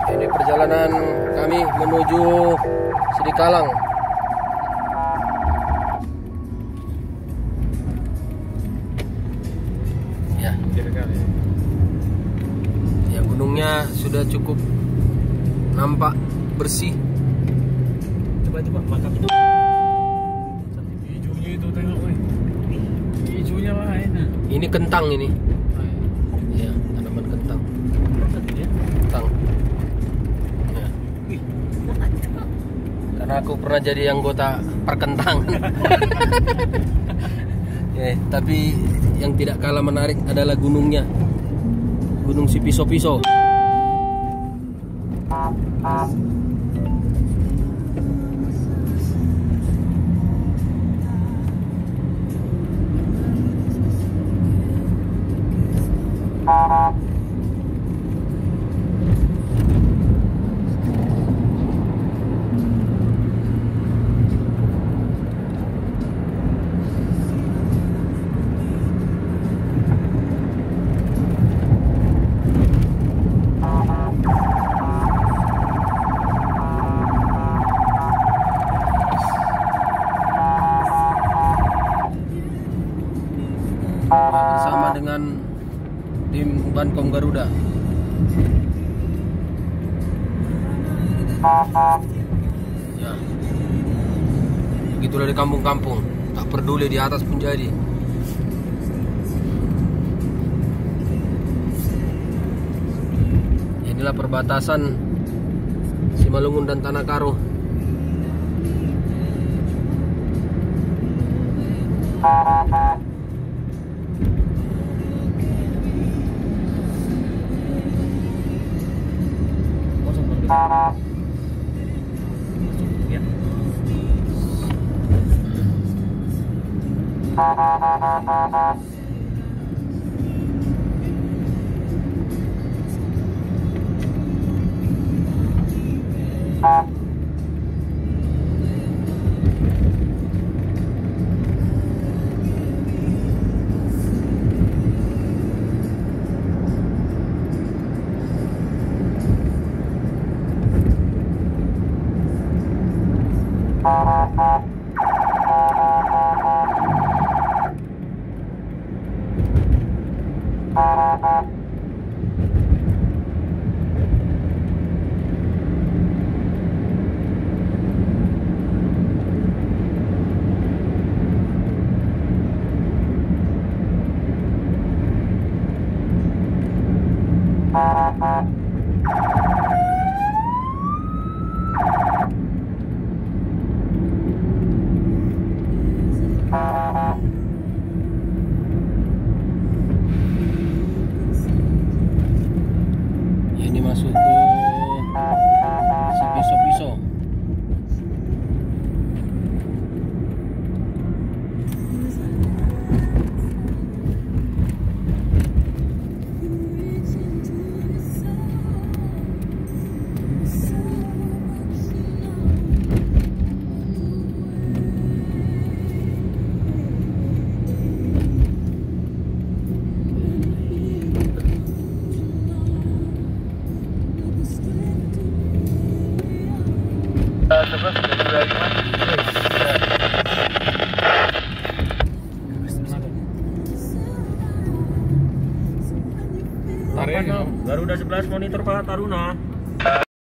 Ini perjalanan kami menuju Sidikalang. Ya. Ya, gunungnya sudah cukup nampak bersih. Coba mantap. Hijaunya itu tengok, hijaunya lah enak. Ini kentang ini. Ya, tanaman kentang. Kentang. Ya. Karena aku pernah jadi anggota perkentangan. Ya, tapi yang tidak kalah menarik adalah gunungnya. Gunung si Piso-Piso. Bersama dengan tim Bankom Garuda. Ya, begitulah di kampung-kampung, tak peduli di atas pun jadi. Inilah perbatasan Simalungun dan Tanah Karo. Ya. Ini masuk ke si Piso-Piso. Garuda 11 monitor Pak Taruna.